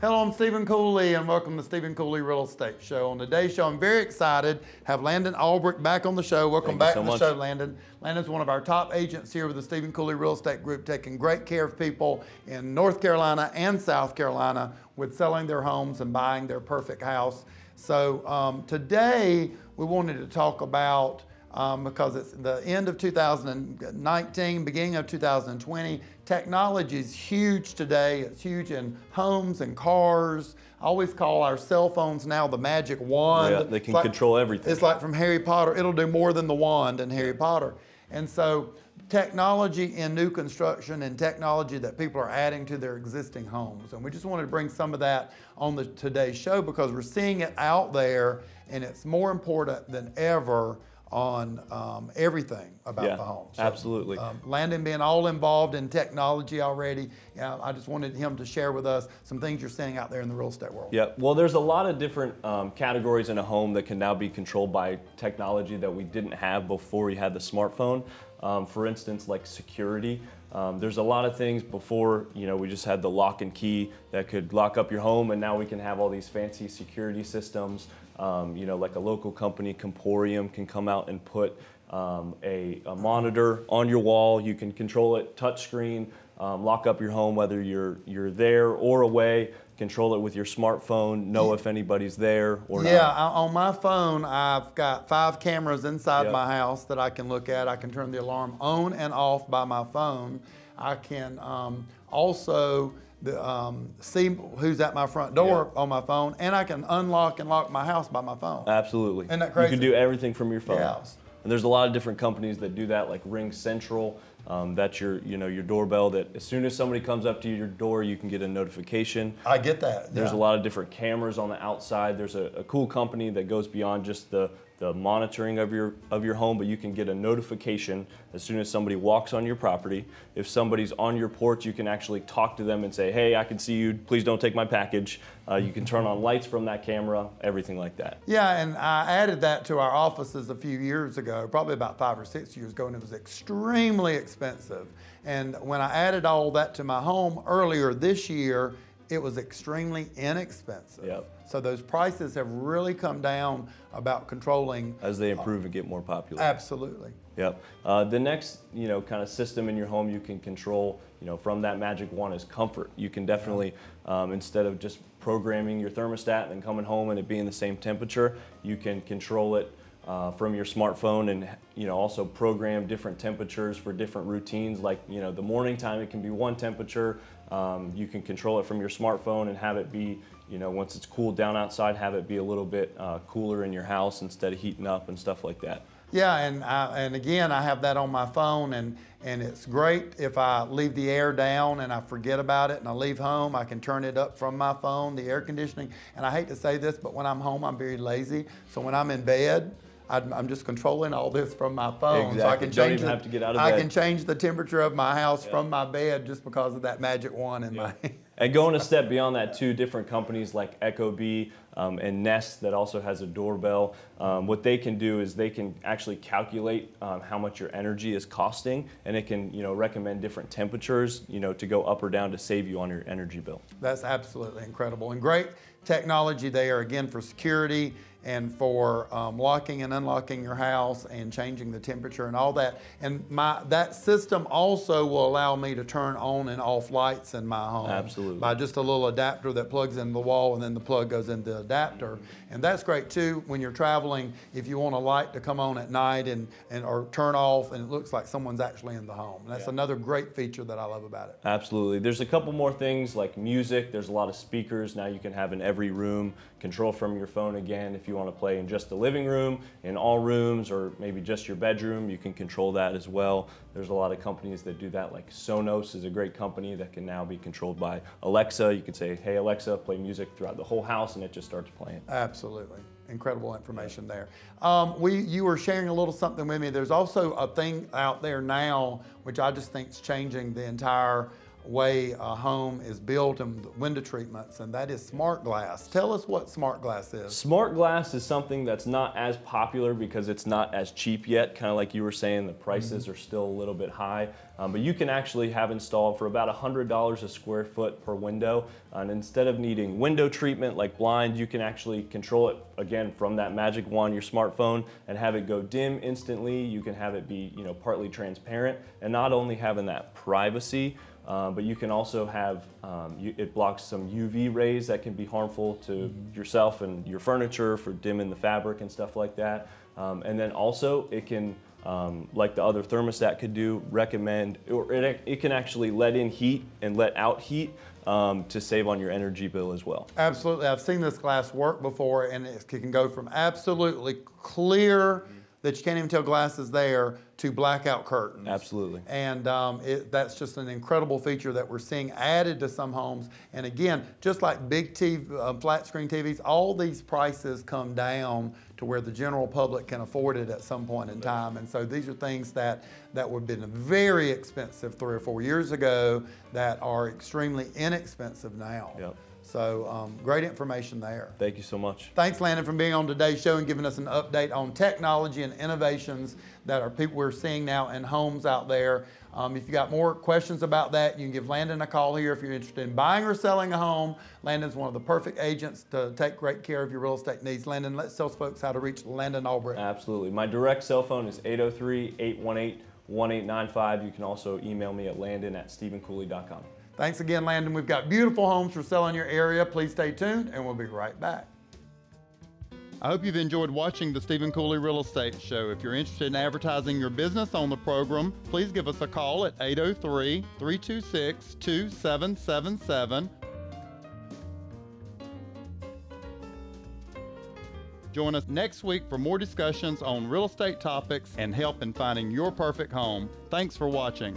Hello, I'm Stephen Cooley, and welcome to Stephen Cooley Real Estate Show. On today's show, I'm very excited to have Landon Albrecht back on the show. Welcome back to the show, Landon. Landon's one of our top agents here with the Stephen Cooley Real Estate Group, taking great care of people in North Carolina and South Carolina with selling their homes and buying their perfect house. So today, we wanted to talk about because it's the end of 2019, beginning of 2020. Technology is huge today. It's huge in homes and cars. I always call our cell phones now the magic wand. Yeah, they can control everything. It's like from Harry Potter. It'll do more than the wand in Harry Potter. And so technology in new construction and technology that people are adding to their existing homes. And we just wanted to bring some of that on today's show because we're seeing it out there, and it's more important than ever on everything about the home. So, absolutely. Landon being all involved in technology already, I just wanted him to share with us some things you're seeing out there in the real estate world. Yeah, well, there's a lot of different categories in a home that can now be controlled by technology that we didn't have before we had the smartphone. For instance, like security. There's a lot of things before, we just had the lock and key that could lock up your home, and now we can have all these fancy security systems. Like a local company, Comporium, can come out and put a monitor on your wall. You can control it touchscreen, lock up your home whether you're there or away. Control it with your smartphone, know if anybody's there or not. Yeah, on my phone, I've got 5 cameras inside my house that I can look at. I can turn the alarm on and off by my phone. I can also see who's at my front door on my phone, and I can unlock and lock my house by my phone. Absolutely. Isn't that crazy? You can do everything from your phone. Yeah. And there's a lot of different companies that do that, like Ring Central. That's your doorbell that as soon as somebody comes up to your door, you can get a notification. I get that. There's a lot of different cameras on the outside. There's a cool company that goes beyond just the monitoring of your home, but you can get a notification as soon as somebody walks on your property. If somebody's on your porch, you can actually talk to them and say, hey, I can see you, please don't take my package. You can turn on lights from that camera, everything like that. Yeah, and I added that to our offices a few years ago, probably about 5 or 6 years ago, and it was extremely expensive. And when I added all that to my home earlier this year, it was extremely inexpensive. Yep. So those prices have really come down about controlling. As they improve and get more popular. Absolutely. Yep. The next, kind of system in your home you can control, from that magic wand is comfort. You can definitely, instead of just programming your thermostat and coming home and it being the same temperature, you can control it from your smartphone and, also program different temperatures for different routines. Like, the morning time, it can be one temperature. You can control it from your smartphone and have it be, once it's cooled down outside, have it be a little bit cooler in your house instead of heating up and stuff like that. Yeah, and again, I have that on my phone, and it's great if I leave the air down and I forget about it and I leave home, I can turn it up from my phone, the air conditioning. And I hate to say this, but when I'm home, I'm very lazy. So when I'm in bed, I'm just controlling all this from my phone. Exactly. So I can change have to get out of bed. I can change the temperature of my house from my bed just because of that magic wand in my hand. And going a step beyond that too, different companies like Ecobee and Nest that also has a doorbell, what they can do is they can actually calculate how much your energy is costing, and it can recommend different temperatures to go up or down to save you on your energy bill. That's absolutely incredible, and great technology there again for security and for locking and unlocking your house and changing the temperature and all that. And that system also will allow me to turn on and off lights in my home. Absolutely. By just a little adapter that plugs into the wall, and then the plug goes into the adapter. And that's great too when you're traveling, if you want a light to come on at night or turn off and it looks like someone's actually in the home. And that's another great feature that I love about it. Absolutely. There's a couple more things like music. There's a lot of speakers now you can have in every room. Control from your phone again. If you want to play in just the living room, in all rooms, or maybe just your bedroom, you can control that as well. There's a lot of companies that do that, like Sonos is a great company that can now be controlled by Alexa. You can say, hey Alexa, play music throughout the whole house, and it just starts playing. Absolutely. Incredible information there. You were sharing a little something with me. There's also a thing out there now, which I just think is changing the entire way a home is built and window treatments, and that is smart glass. Tell us what smart glass is. Smart glass is something that's not as popular because it's not as cheap yet. Kind of like you were saying, the prices are still a little bit high. But you can actually have installed for about $100 a square foot per window. And instead of needing window treatment like blind, you can actually control it again from that magic wand, your smartphone, and have it go dim instantly. You can have it be, partly transparent, and not only having that privacy, but you can also have, it blocks some UV rays that can be harmful to yourself and your furniture for dimming the fabric and stuff like that. And then also it can, like the other thermostat could do, recommend, or it can actually let in heat and let out heat to save on your energy bill as well. Absolutely. I've seen this glass work before, and it can go from absolutely clear that you can't even tell glass is there to blackout curtains. Absolutely. And that's just an incredible feature that we're seeing added to some homes. And again, just like big TV, flat screen TVs, all these prices come down to where the general public can afford it at some point in time. And so these are things that would have been very expensive 3 or 4 years ago that are extremely inexpensive now. Yep. So great information there. Thank you so much. Thanks, Landon, for being on today's show and giving us an update on technology and innovations that are people we're seeing now in homes out there. If you got more questions about that, you can give Landon a call here if you're interested in buying or selling a home. Landon's one of the perfect agents to take great care of your real estate needs. Landon, let's tell folks how to reach Landon Albrecht. Absolutely. My direct cell phone is 803-818-1895. You can also email me at landon@stephencooley.com. Thanks again, Landon. We've got beautiful homes for sale in your area. Please stay tuned, and we'll be right back. I hope you've enjoyed watching the Stephen Cooley Real Estate Show. If you're interested in advertising your business on the program, please give us a call at 803-326-2777. Join us next week for more discussions on real estate topics and help in finding your perfect home. Thanks for watching.